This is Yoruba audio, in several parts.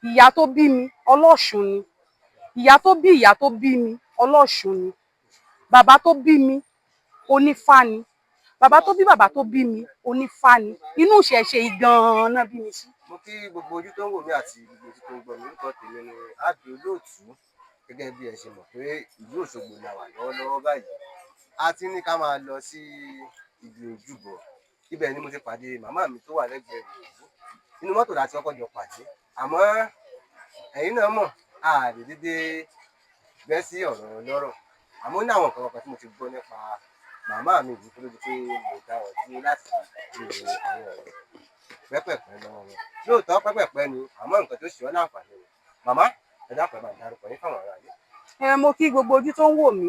ìyá tó bí mi ọlọ́ṣun ni, ìyá tó bí mi ọlọ́ṣun ni, bàbá tó bí mi onífá ni, bàbá tó bí bàbá tó bí mi onífá ni. Inú ìṣẹ̀ṣe gan-an náà bí mi sí. Mo kí gbogbo ojú tó ń wò mí àti gbogbo ojú tó ń gbọ́ mi. Orúkọ tèmi ni Àbí Olóòtú. Gẹ́gẹ́ bí ẹ ṣe mọ̀ pé ìlú Òṣogbo la wà lọ́wọ́lọ́wọ́ báyìí. A ti ní ká máa lọ sí ibi ojúbọ. Ibẹ̀ ni mo ti pàdé màmá mi tó wà lẹ́gbẹ̀ẹ́ mi. Inú mọ́tò láti kọ́kọ́ jọ pàdé. Àmọ́ ẹ̀yin náà mọ̀, a lè dédé bẹ́ sí ọ̀rọ̀ lọ́rọ̀. Àmọ́ ní àwọn nǹkan kan tí mo ti gbọ́ nípa màmá mi yìí tó lójú pé mo dá wọn dúró láti béèrè àwọn ọ̀rọ̀ pẹ́pẹ̀pẹ́ lọ́wọ́ wọn. Lóòótọ́ pẹ́pẹ̀pẹ́ ni, àmọ́ nǹkan tó ṣe ọ́ láǹfààní ni. Màmá, ẹ dákun ẹ bá mi dárúkọ yín fáwọn ará ilé. Mo kí gbogbo ojú tó ń wò mí.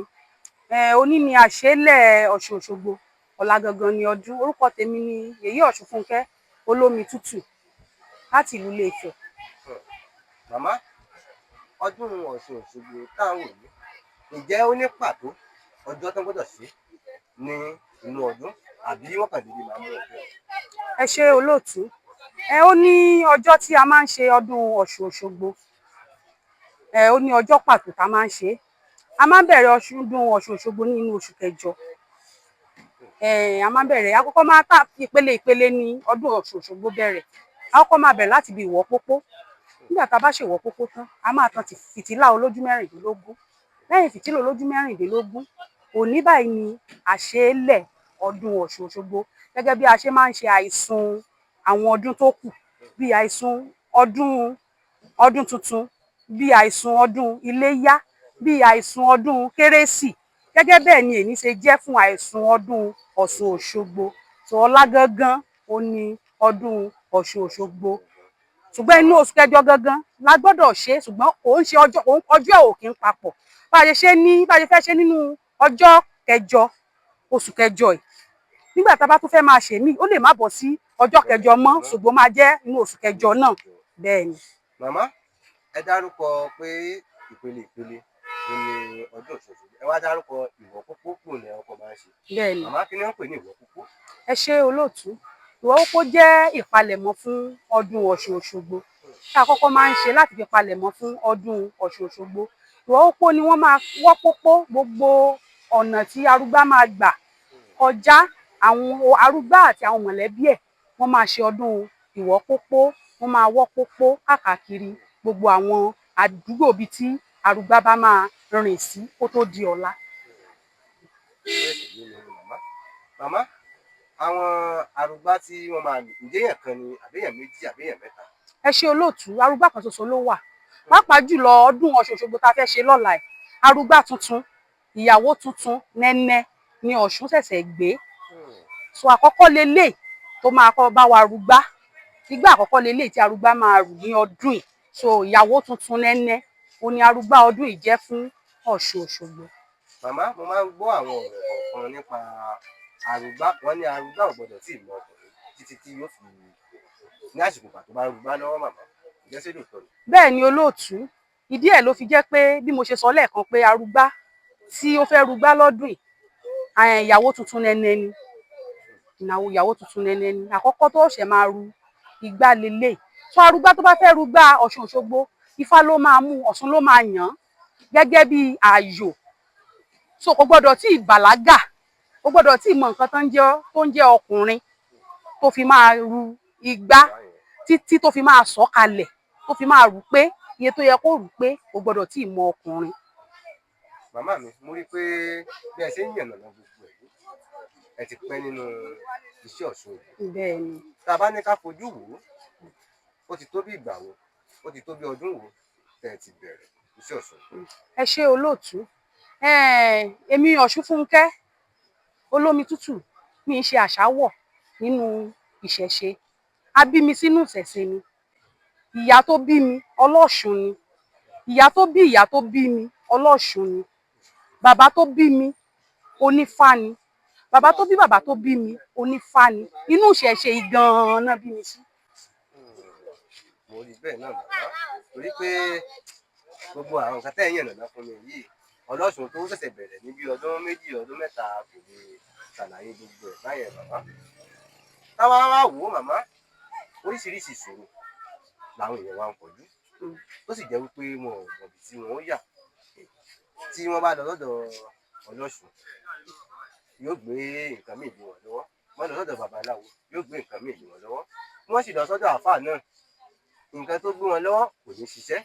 Òní ni àṣélẹ̀ Ọ̀ṣun Òṣogbo, ọ̀la gangan ni ọdún. Orúkọ tèmi ni Yèyé Ọ̀ṣunfúnkẹ́ Olómi Tútù láti ìlú Ilé-Ifẹ̀. Màmá, ọdún Ọ̀ṣun Òṣogbo táwọn wò yìí, ǹjẹ́ ó ní pàtó ọjọ́ tó gbọ́dọ̀ ṣe ní inú ọdún àbí wọ́n kàn dédé máa mú ọjọ́? Ẹ ṣé olóòtú. Ó ní ọjọ́ tí a máa ń ṣe ọdún Ọ̀ṣun Òṣogbo. Ó ní ọjọ́ pàtó tá a máa ń ṣe. A máa ń bẹ̀rẹ̀ ọdún Ọ̀ṣun Òṣogbo ní inú oṣù kẹjọ. A máa ń bẹ̀rẹ̀, àkọ́kọ́ máa ta ìpele ní ọdún Ọ̀ṣun Òṣogbo bẹ̀rẹ̀. Àkọ́kọ́ máa bẹ̀rẹ̀ láti ibi ìwọ́pópó. Nígbà tá a bá ṣe ìwọ́pópó tán, a máa tan fìtílà olójú mẹ́rìndínlógún. Lẹ́yìn fìtílà olójú mẹ́rìndínlógún, òní báyìí ni àṣélẹ̀ ọdún Ọ̀ṣun Òṣogbo. Gẹ́gẹ́ bí a ṣe máa ń ṣe àìsùn àwọn ọdún tó kù, bí àìsùn ọdún tuntun, bí àìsùn ọdún iléyá, bí àìsùn ọdún kérésì. Gẹ́gẹ́ bẹ́ẹ̀ ni èní ṣe jẹ́ fún àìsùn ọdún Ọ̀ṣun Òṣogbo. So ọlá gangan ó ní ọdún Ọ̀ṣun Òṣogbo. Ṣùgbọ́n inú oṣù kẹjọ gangan la gbọ́dọ̀ ṣe, ṣùgbọ́n òun ṣe ọjọ́ ò kí ń papọ̀. Bá a ṣe fẹ́ ṣe nínú ọjọ́ kẹjọ oṣù kẹjọ yìí. Nígbà tá a bá tún fẹ́ máa ṣe mí, ó lè má bọ́ sí ọjọ́ kẹjọ mọ́, ṣùgbọ́n máa jẹ́ inú oṣù kẹjọ náà. Bẹ́ẹ̀ ni. Màmá, ẹ dárúkọ pé ìpele ni ọdún Ọ̀ṣun Òṣogbo. Ẹ wá dárúkọ ìwọ́pópó kò ní ọkọ̀ máa ń ṣe. Bẹ́ẹ̀ ni. Màmá, kí ni wọ́n pè ní ìwọ́pópó? Ẹ ṣé olóòtú. Ìwọ́pópó jẹ́ ìpalẹ̀mọ́ fún ọdún Ọ̀ṣun Òṣogbo. Tá a kọ́kọ́ máa ń ṣe láti fi palẹ̀mọ́ fún ọdún Ọ̀ṣun Òṣogbo. Ìwọ́pópó ni wọ́n máa wọ́pópó gbogbo ọ̀nà tí arúgbá máa gbà kọjá. Àwọn arúgbá àti àwọn mọ̀lẹ́bí ẹ̀ wọ́n máa ṣe ọdún ìwọ́pópó. Wọ́n máa wọ́pópó káàkiri gbogbo àwọn àdúgbò bíi tí arúgbá bá máa rìn sí kó tó di ọ̀la. Màmá, àwọn arúgbá tí wọ́n máa lò, ǹjẹ́ èèyàn kan ni àbẹ́yàn méjì àbẹ́yàn mẹ́ta? Ẹ ṣé olóòtú. Arúgbá kan ṣoṣo ló wà. Pàápàá jùlọ ọdún Ọ̀ṣun Òṣogbo tá a fẹ́ ṣe lọ́la ẹ̀. Arúgbá tuntun, ìyàwó tuntun nẹ́nẹ́ ni Ọ̀ṣun ṣẹ̀ṣẹ̀ gbé. So àkọ́kọ́ lélẹ̀ tó máa kọ́ bá wa rúgbá. Ìgbà àkọ́kọ́ lélẹ̀ tí arúgbá máa rù ní ọdún yìí. So ìyàwó tuntun nẹ́nẹ́ ó ní arúgbá ọdún yìí jẹ́ fún Ọ̀ṣun Òṣogbo. Màmá, mo máa ń gbọ́ àwọn ọ̀rọ̀ kọ̀ọ̀kan nípa arúgbá. Wọ́n ní arúgbá ò gbọdọ̀ tí ì mọ ọkùnrin títí tí yóò fi ní àsìkò pàtó bá rúgbá lọ́wọ́ màmá. Ǹjẹ́ ṣé lóòótọ́ ni? Bẹ́ẹ̀ ni olóòtú. Ìdí ẹ̀ ló fi jẹ́ pé bí mo ṣe sọ lẹ́ẹ̀kan pé arúgbá tí ó fẹ́ rúgbá lọ́dún yìí, ìyàwó tuntun nẹ́nẹ́ ni. Ìyàwó tuntun nẹ́nẹ́ ni. Àkọ́kọ́ tó ṣẹ̀ máa ru igbá lélẹ̀. So arúgbá tó bá fẹ́ rúgbá Ọ̀ṣun Òṣogbo, Ifá ló máa mú, Ọ̀ṣun ló máa yàn gẹ́gẹ́ bí ààyò. So kò gbọdọ̀ tí ì bàlágà, kò gbọdọ̀ tí ì mọ nǹkan tó ń jẹ́ ọkùnrin tó fi máa ru igbá títí tó fi máa sọ̀ kalẹ̀, tó fi máa rù pé iye tó yẹ kó rù pé kò gbọdọ̀ tí ì mọ ọkùnrin. Màmá mi, mo rí pé bí ẹ ṣe ń yànnàná gbogbo ẹ̀, ẹ ti pẹ́ nínú iṣẹ́ Ọ̀ṣun yìí. Bẹ́ẹ̀ ni. Tá a bá ní ká fojú wò ó ti tó bí ìgbà wo, ó ti tó bí ọdún wo tẹ́ ẹ ti bẹ̀rẹ̀ iṣẹ́ Ọ̀ṣun? Ẹ ṣé olóòtú. Èmi Ọ̀ṣunfúnkẹ́ Olómi Tútù, mi ń ṣe àṣàwọ̀ nínú ìṣẹ̀ṣe. A bí mi sínú ìṣẹ̀ṣe ni. Ìyá tó bí mi ọlọ́ṣun ni. Ìyá tó bí mi ọlọ́ṣun ni. Bàbá tó bí mi onífá ni. Bàbá tó bí bàbá tó bí mi onífá ni. Inú ìṣẹ̀ṣe gan-an náà bí mi sí. Mo rí bẹ́ẹ̀ náà màmá, torí pé gbogbo àwọn nǹkan tẹ́ ẹ̀ yànnàná fún mi yìí, Ọlọ́ṣun tó ṣẹ̀ṣẹ̀ bẹ̀rẹ̀ ní bí ọdún méjì ọdún mẹ́ta kò lè ṣàlàyé gbogbo ẹ̀ báyẹn màmá. Táwa wá wò ó màmá, oríṣiríṣi ìṣòro làwọn èèyàn wa ń kojú. tó sì jẹ́ wípé wọn ò mọ̀bí tí wọ́n ó yà tí wọ́n bá lọ lọ́dọ̀ ọlọ́ṣun yóò gbé nǹkan míì lé wọn lọ́wọ́ wọ́n lọ lọ́dọ̀ babaláwo yóò gbé nǹkan míì lé wọn lọ́wọ́ wọ́n sì lọ sọ́dọ̀ àáfàá náà nǹkan tó gbé wọn lọ́wọ́ kò ní ṣiṣẹ́.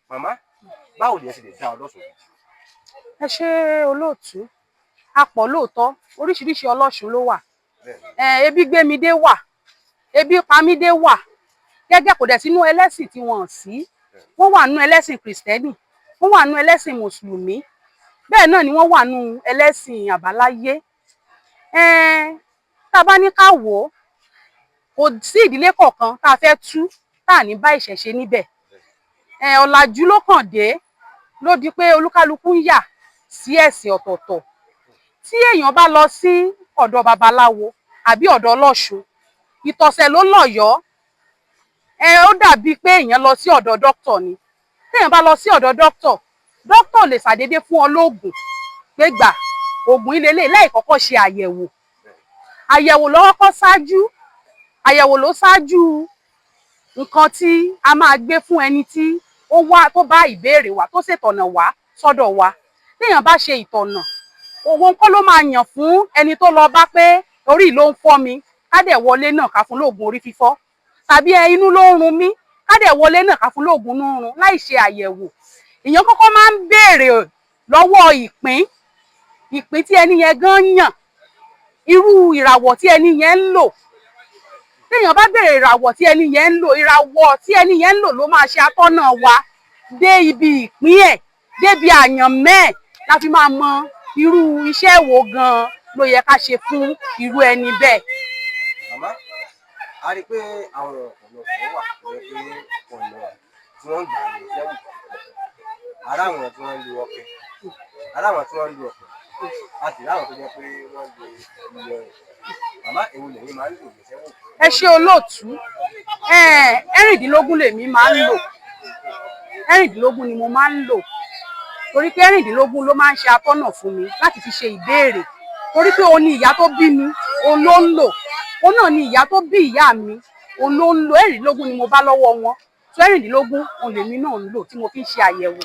Màmá, báwo ni ẹ ṣe lè dá ọlọ́ṣun? Ẹ ṣé olóòtú, a pọ̀ lóòótọ́, oríṣiríṣi ọlọ́ṣun ló wà. Ebi gbémidé wà, ebi pamídé wà, gẹ́gẹ́ kò dẹ̀ sínú ẹlẹ́sìn tí wọ́n sí. Wọ́n wà nínú ẹlẹ́sìn kìrìsìtẹ́nì, wọ́n wà nínú ẹlẹ́sìn mùsùlùmí, bẹ́ẹ̀ náà ni wọ́n wà nínú ẹlẹ́sìn àbáláyé. Tá a bá ní ká wò ó, kò sí ìdílé kọ̀ọ̀kan tá a fẹ́ tú tá à ní bá ìṣẹ̀ṣe níbẹ̀. Ọ̀làjú ló kàn dé ló di pé olúkálukú ń yà sí ẹ̀sìn ọ̀tọ̀ọ̀tọ̀. Tí èèyàn bá lọ sí ọ̀dọ̀ babaláwo àbí ọ̀dọ̀ ọlọ́ṣun, ìtọ̀sẹ̀ ló lọ́yọ̀ọ́. Ó dàbí pé èèyàn lọ sí ọ̀dọ̀ dókítọ̀ ni. Téèyàn bá lọ sí ọ̀dọ̀ dókítọ̀ lè ṣàdédé fún ọ lóògùn pé gbà oògùn ilé láì kọ́kọ́ ṣe àyẹ̀wò. Àyẹ̀wò ló kọ́kọ́ ṣáájú, àyẹ̀wò ló ṣáájú nǹkan tí a máa gbé fún ẹni tí ó wá tó bá ìbéèrè wa tó ṣètọ̀nà wá sọ́dọ̀ wa. Téèyàn bá ṣe ìtọ̀nà, òun kọ́ ló máa yàn fún ẹni tó lọ bá pé orí ló ń fọ́ mi ká dẹ̀ wọlé náà ká fún lóògùn orí fífọ́, tàbí inú ló ń run mí ká dẹ̀ wọlé náà ká fún lóògùn inú run láì ṣe àyẹ̀wò. Èèyàn kọ́kọ́ máa ń béèrè lọ́wọ́ ìpín tí ẹni yẹn gan yàn, irú ìràwọ̀ tí ẹni yẹn ń lò. Téèyàn bá béèrè ìràwọ̀ tí ẹni yẹn ń lò, ìràwọ̀ tí ẹni yẹn ń lò ló máa ṣe atọ́nà wa dé ibi ìpín ẹ̀, débi àyànmọ́ ẹ̀, la fi máa mọ irú iṣẹ́ wo gan ló yẹ ká ṣe fún irú ẹni bẹ́ẹ̀. Màmá, a rí i pé àwọn ọ̀pọ̀lọpọ̀ wà tó yẹ pé ọ̀nà tí wọ́n gbà ní iṣẹ́ wù. Ará àwọn tí wọ́n ń lo ọ̀pẹ, ará àwọn tí wọ́n ń lo ọ̀pẹ, a sì láwọn tó jẹ́ pé wọ́n lo ìyẹ̀rẹ̀. Màmá, èwo lẹ̀yin máa ń lò ní iṣẹ́ wù? Ẹ ṣé olóòtú, ẹ̀rìndínlógún lèmi máa ń lò. Ẹ̀rìndínlógún ni mo máa ń lò. Torí pé ẹ̀rìndínlógún ló máa ń ṣe atọ́nà fún mi láti fi ṣe ìbéèrè. Torí pé òun ni ìyá tó bí mi, òun ló ń lò. Òun náà ni ìyá tó bí ìyá mi, òun ló ń lò. Ẹ̀rìndínlógún ni mo bá lọ́wọ́ wọn. So ẹ̀rìndínlógún òun lèmi náà ń lò tí mo fi ń ṣe àyẹ̀wò.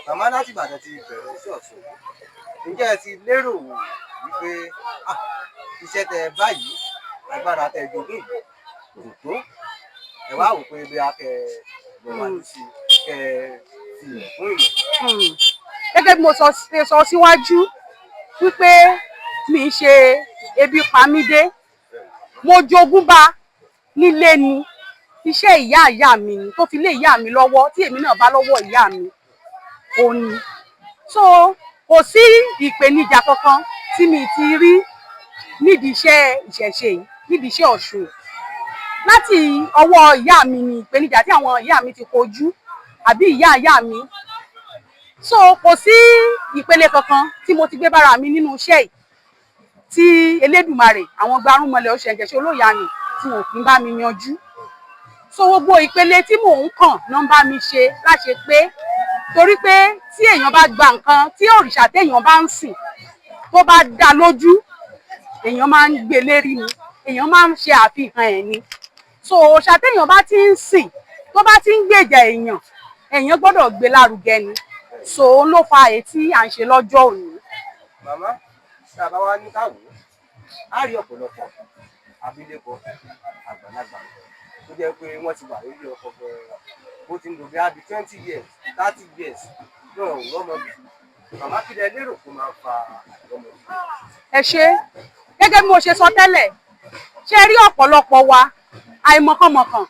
Màmá, láti Ìbàdàn ti bẹ̀rẹ̀ iṣẹ́ ọ̀ṣun. Ǹjẹ́ ẹ ti lérò wípé iṣẹ́ tẹ báyìí agbára tẹ jogún kò tó? Ẹ wá wò pé bí a kẹ lọ wá sí kẹ fi hàn fún ìmọ̀. Gẹ́gẹ́ bí mo sọ síwájú wípé mi ń ṣe ebi pamídé, mo jogún bá nílé ni. Iṣẹ́ ìyá mi ni tó fi lé ìyá mi lọ́wọ́ tí èmi náà bá lọ́wọ́ ìyá mi òun ni. So kò sí ìpèníjà kankan tí mi ti rí nídìí iṣẹ́ ìṣẹ̀ṣe yìí, nídìí iṣẹ́ ọ̀ṣun. Láti ọwọ́ ìyá mi ni ìpèníjà tí àwọn ìyá mi ti kojú àbí ìyá mi. So kò sí ìpele kankan tí mo ti gbé bára mi nínú iṣẹ́ yìí tí Elédùmarè àwọn gbarúmọlẹ̀ Òṣẹ̀ǹgẹ̀ṣẹ̀ Olóyàní tí wọn kì í bá mi yanjú. So gbogbo ìpele tí mò ń kàn náà ń bá mi ṣe láṣẹ pé torí pé tí èèyàn bá gba nǹkan tí òrìṣà téèyàn bá ń sìn tó bá dá lójú, èèyàn máa ń gbé lérí ni, èèyàn máa ń ṣe àfihàn ẹ̀ ni. So òrìṣà téèyàn bá ti ń sìn tó bá ti ń gbèjà èèyàn gbọ́dọ̀ gbé lárugẹ ni. So òun ló fa èyí tí à ń ṣe lọ́jọ́ òní. Màmá, tá a bá wá ní káwọ́, á rí ọ̀pọ̀lọpọ̀ abilékọ àgbàlagbà tó jẹ́ pé wọ́n ti wà lórí ọkọ gan-an, bó ti ń lò bí i 20 years 30 years náà lọ́mọ bí. Màmá, kí lẹ lérò kó máa fa àìrọ́mọ bí? Ẹ ṣé, gẹ́gẹ́ bí mo ṣe sọ tẹ́lẹ̀, ṣé rí ọ̀pọ̀lọpọ̀ wa àìmọ̀kànmọ̀kàn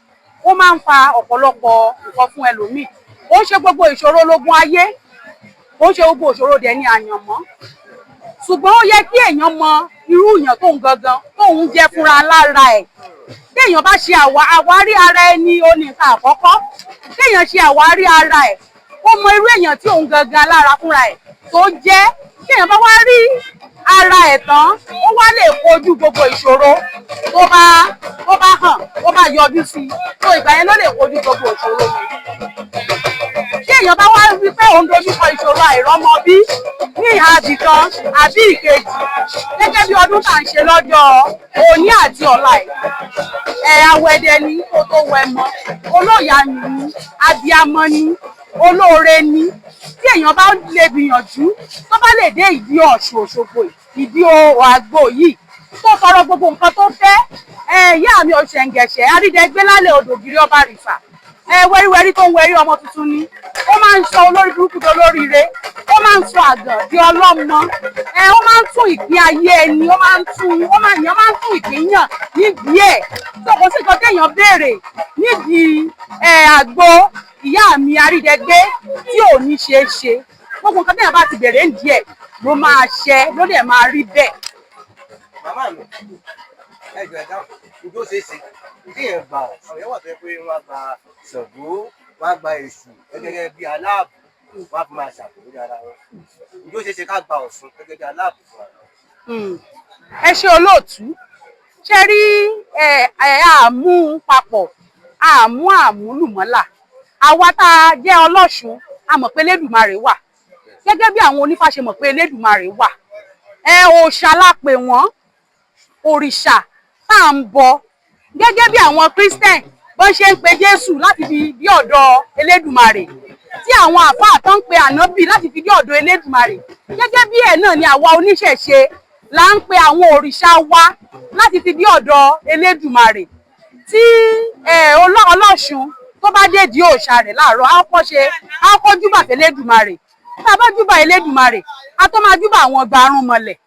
ó máa ń fa ọ̀pọ̀lọpọ̀ nǹkan fún ẹlòmíì. Ó ń ṣe gbogbo ìṣòro lógun ayé, ó ń ṣe gbogbo ìṣòro dẹ̀ ní àyànmọ́. Ṣùgbọ́n ó yẹ kí èèyàn mọ irú èèyàn tóun gangan tóun jẹ́ fúnra lára ẹ̀. Téèyàn bá ṣe àwárí ara ẹni ó ní nǹkan àkọ́kọ́. Téèyàn ṣe àwárí ara ẹ̀, ó mọ irú èèyàn tí òun gangan lára fúnra ẹ̀ tó jẹ́. Téèyàn bá wá rí ara ẹ̀ tán, ó wá lè kojú gbogbo ìṣòro tó bá hàn, tó bá yọjú sí. So ìgbà yẹn ló lè kojú gbogbo ìṣòro yẹn. Téèyàn bá wá rí pé òun dojúkọ ìṣòro àìrọ́mọbí ní ìhà ibìkan àbí ìkejì, gẹ́gẹ́ bí ọdún tá à ń ṣe lọ́jọ́ òní àti ọ̀la ẹ̀. awẹ́dẹ ni kó tó wẹ mọ́, olóyàmí ni, abiyamọ ni, olóore ni. Tí èèyàn bá lè gbìyànjú tó bá lè dé ìdí Ọ̀ṣun Òṣogbo ìdí àgbo yìí tó tọrọ gbogbo nǹkan tó fẹ́, ìyá mi Ọ̀ṣẹ̀ǹgẹ̀ṣẹ̀ Àrídẹ́gbé lálẹ́ Odògiri Ọba Rìfà, wẹ́ríwẹ́rí tó ń wẹrí ọmọ tuntun ni. Ó máa ń sọ olórí burúkú di olóríire, ó máa ń sọ àgàn di ọlọ́mọ, ó máa ń tún ìpín ayé ẹni, ó máa ń tún ìpín yàn nídìí ẹ̀. Tó kò sí nǹkan téèyàn béèrè nídìí àgbo ìyá mi Àrídẹ́gbé tí ò ní ṣeé ṣe. Gbogbo nǹkan téèyàn bá ti béèrè nídìí ẹ̀ ló máa ṣẹ, ló dẹ̀ máa rí bẹ́ẹ̀. Màmá mi, ẹjọ́ ẹ̀dá ìjọ ṣe é ṣe kí ẹ̀ gbà àwọn èèyàn wà tó yẹ pé wọ́n á gba Ṣàngó, wọ́n á gba Èṣù gẹ́gẹ́ bí aláàbò, wọ́n á fi máa ṣàkóso ara wọn. Ìjọ ṣe é ṣe ká gba Ọ̀ṣun gẹ́gẹ́ bí aláàbò fún ara wọn. Ẹ ṣe olóòtú, ṣe rí àmú papọ̀, àmúlùmọ́là. Àwa tá a jẹ́ ọlọ́ṣun a mọ̀ pé Elédùmarè wà, gẹ́gẹ́ bí àwọn onífá ṣe mọ̀ pé Elédùmarè wà. Òòṣà la pè wọ́n, òrìṣà tá à ń bọ, gẹ́gẹ́ bí àwọn Christian bó ṣe ń pe Jésù láti fi dí ọ̀dọ̀ Elédùmarè, tí àwọn àfáà tó ń pe ànábì láti fi dí ọ̀dọ̀ Elédùmarè, gẹ́gẹ́ bí ẹ̀ náà ni àwa oníṣẹ̀ṣe là ń pe àwọn òrìṣà wa láti fi dí ọ̀dọ̀ Elédùmarè. Tí ọlọ́ṣun tó bá dé di òòṣà rẹ̀ láàárọ̀ á kọ́ júbà fún Elédùmarè. Tá a bá júbà Elédùmarè a tó máa júbà àwọn gbarúnmọlẹ̀.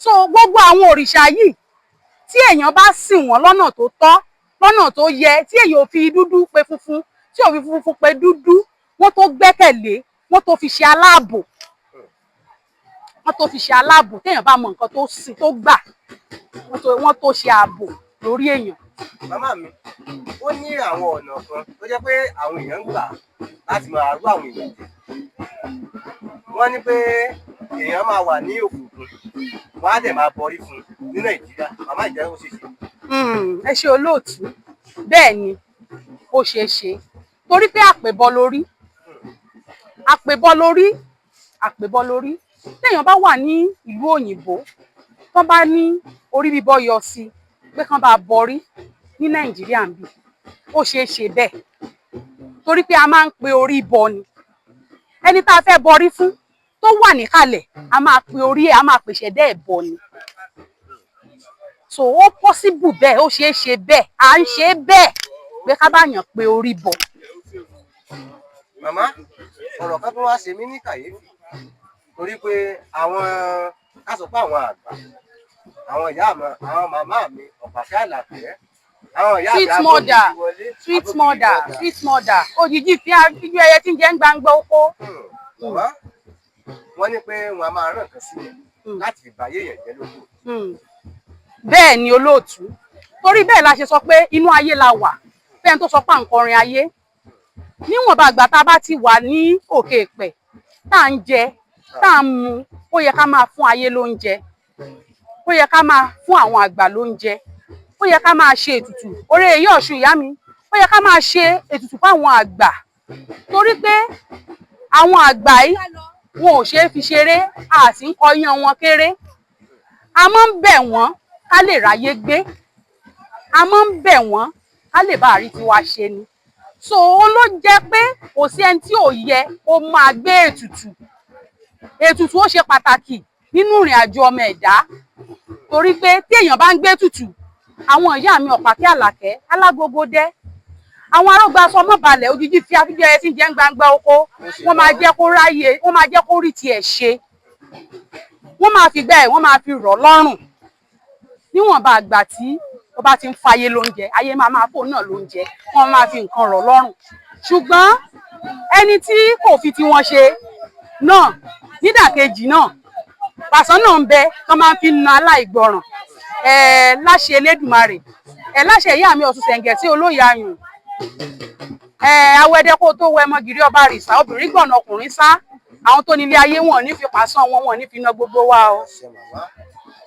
So gbogbo àwọn òrìṣà yìí tí èèyàn bá sìn wọ́n lọ́nà tó tọ́, lọ́nà tó yẹ, tí èèyàn ò fi dúdú pe funfun, tí ò fi funfun pe dúdú, wọ́n tó gbẹ́kẹ̀lé, wọ́n tó fi ṣe aláàbò, téèyàn bá mọ nǹkan tó sìn tó gbà, wọ́n tó ṣe ààbò lórí èèyàn. Màmá mi, ó ní àwọn ọ̀nà kan tó jẹ́ pé àwọn èèyàn ń gbà láti máa rú àwọn èèyàn jẹ. Wọ́n ní pé èèyàn máa wà ní òkùnkùn, wọ́n á dẹ̀ máa bọrí fún un ní Nàìjíríà. Màmá ìjẹ́ ó ṣe ṣe. Ẹ ṣe olóòtú, bẹ́ẹ̀ ni ó ṣeé ṣe, torí pé àpèbọ lórí téèyàn bá wà ní ìlú òyìnbó tó bá ní orí bíbọ yọ sí pé kán bá bọrí ní Nàìjíríà ń bì, ó ṣeé ṣe bẹ́ẹ̀, torí pé a máa ń pe orí bọ ni. Ẹni tá a fẹ́ bọrí fún tó wà níkàlẹ̀ a máa pe orí ẹ̀, a máa pèsè dẹ́ ẹ̀ bọ ni. So ó possible bẹ́ẹ̀, ó ṣeé ṣe bẹ́ẹ̀, à ń ṣe bẹ́ẹ̀ pé ká bá yàn pé orí bọ. Màmá, ọ̀rọ̀ kan tó wá ṣe mí ní kàyéfì, torí pé àwọn àgbà, àwọn ìyá mi, àwọn màmá mi, Ọ̀pàkẹ́ Àlàkẹ́, àwọn ìyá mi sweet mother, òjijì fi àfijọ́ ẹyẹ tí ń jẹ́ ń gbangba oko. Màmá, wọ́n ní pé wọ́n á máa rán nǹkan sí yẹn láti fi báyé yẹn jẹ́ lóko. Bẹ́ẹ̀ ni olóòtú, torí bẹ́ẹ̀ la ṣe sọ pé inú ayé la wà, fẹ́ni tó sọ pé à ń kọrin ayé. Níwọ̀nba àgbà tá a bá ti wà ní òkè èpẹ̀, tá à ń jẹ, tá à ń mu, ó yẹ ká máa fún ayé lóúnjẹ, ó yẹ ká máa fún àwọn àgbà lóúnjẹ, ó yẹ ká máa ṣe ètùtù. Oore èyí Ọ̀ṣun ìyá mi, ó yẹ ká máa ṣe ètùtù fún àwọn àgbà, torí pé àwọn àgbà yìí wọn ò ṣeé fi ṣeré, a sì ń kọyán wọn kéré. A máa ń bẹ̀ wọ́n ká lè ráyé gbé, a máa ń bẹ̀ wọ́n ká lè bá àrí tiwa ṣe ni. So ó ló jẹ́ pé kò sí ẹni tí ò yẹ ó máa gbé ètùtù ó ṣe pàtàkì nínú ìrìn àjò ọmọ ẹ̀dá, torí pé tí èèyàn bá ń gbé ètùtù, àwọn ìyá mi Ọ̀pàkẹ́ Àlàkẹ́, Alágógódé, àwọn Arógbasọ mọ́balẹ̀, òjijì fi àfijọ́ ẹyẹ tí ń jẹ́ ń gbangba oko, wọ́n máa jẹ́ kó ráyè, wọ́n máa jẹ́ kó rí tiẹ̀ ṣe, wọ́n máa fi gbẹ́ ẹ̀, wọ́n máa fi rọ̀ lọ́rùn. Níwọ̀nba àgbà tí ó bá ti ń fayé lóúnjẹ, ayé máa fò náà lóúnjẹ, wọ́n máa fi nǹkan rọ̀ lọ́rùn. Ṣùgbọ́n ẹni tí kò fi tiwọn ṣe náà, nídàkejì náà, pàṣán náà ń bẹ tó máa ń fi na aláìgbọràn. Láṣẹ Elédùmarè, láṣẹ ìyá mi Ọ̀ṣùṣẹ̀ǹgẹ̀ṣẹ̀ olóyè ayùn, awẹ́dẹ́ kó tó wẹ Mọ́gìrì Ọba Rìṣà, obìnrin gbọ̀nà ọkùnrin sá, àwọn tó nílé ayé wọn ò ní fi pàṣán wọn ò ní fi na gbogbo wa o.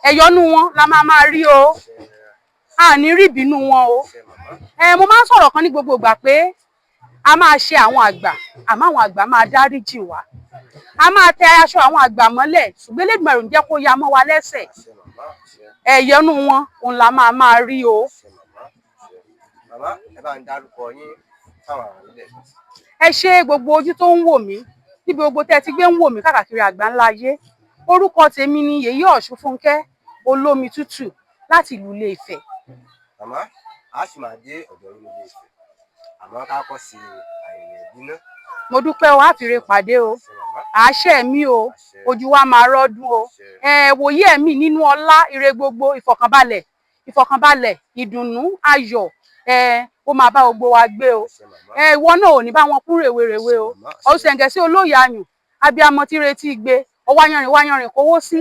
Ẹ̀yọ́nú wọn la máa rí o, a ní rí ìbínú wọn o. Mo máa ń sọ̀rọ̀ kan ní gbogbo ìgbà pé a máa ṣe àwọn àgbà, àmọ́ àwọn àgbà máa dáríjì wá. A máa tẹ aṣọ àwọn àgbà mọ́lẹ̀, ṣùgbọ́n Elédùmarè ò ní jẹ́ kó ya mọ́ wa lẹ́sẹ̀. Ẹ̀yọ́nú wọn òun la máa rí o. Màmá ẹ bá ń dárúkọ yín fáwọn àwọn ilẹ̀. Ẹ ṣé gbogbo ojú tó ń wò mí níbi gbogbo tẹ́ ti gbé ń wò mí káàkiri àgbáńlá ayé. Orúkọ tèmi ni Yèyé Ọ̀ṣunfúnkẹ́ Olómi Tútù láti ìlú Ilé Ifẹ̀. Màmá a sì máa dé ọ̀dọ̀ yín Ilé Ifẹ̀, àmọ́ ká kọ́ sí àyẹ̀yẹ̀ ìbí náà. Mo dúpẹ́ o, àfìrè pàdé o, àṣẹ mi o, ojú wa máa rọ́dún o. Wòye ẹ̀mí nínú ọlá, ire gbogbo, ìfọ̀kànbalẹ̀, ìdùnnú, ayọ̀, ó máa bá gbogbo wa gbé o. Ìwọ náà ò ní bá wọn kú rèwerèwe o. Ọ̀sẹ̀ǹgẹ̀ sí olóyè ayùn, abiyamọ tí retí gbé, ọwọ́ yanrìn kówó sí.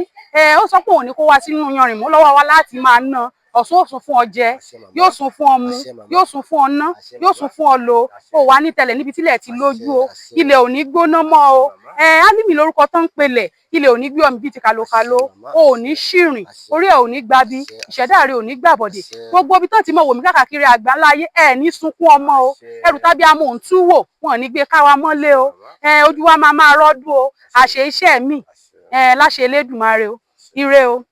Ó sọ pé òun ní kó wá sínú yanrìn mú lọ́wọ́ wa láti máa ná. Ọ̀sán ó sùn fún ọ jẹ, yóò sùn fún ọ mu, yóò sùn fún ọ ná, yóò sùn fún ọ lò. Ó wà ní tẹ̀lẹ̀ níbi tílẹ̀ ti lójú o. Ilẹ̀ ò ní gbóná mọ́ o. Álímì lórúkọ tó ń pelẹ̀, ilẹ̀ ò ní gbé ọmọ bíi ti kalokalo. O ò ní ṣìrìn, orí ẹ̀ ò ní gbabi, ìṣẹ̀dá rẹ̀ ò ní gbàbọ̀dè. Gbogbo ibi tó ti mọ̀ wò mí káàkiri àgbáńlá ayé ẹ̀ ní sunkún ọmọ o. Ẹrù tábí amọ̀ òun tú wò, wọn ò ní gbé káwa mọ́lé o. Ojú wa máa rọ́dún o. Àṣẹ iṣẹ́ mi láṣẹ Elédùmarè o. Ire o.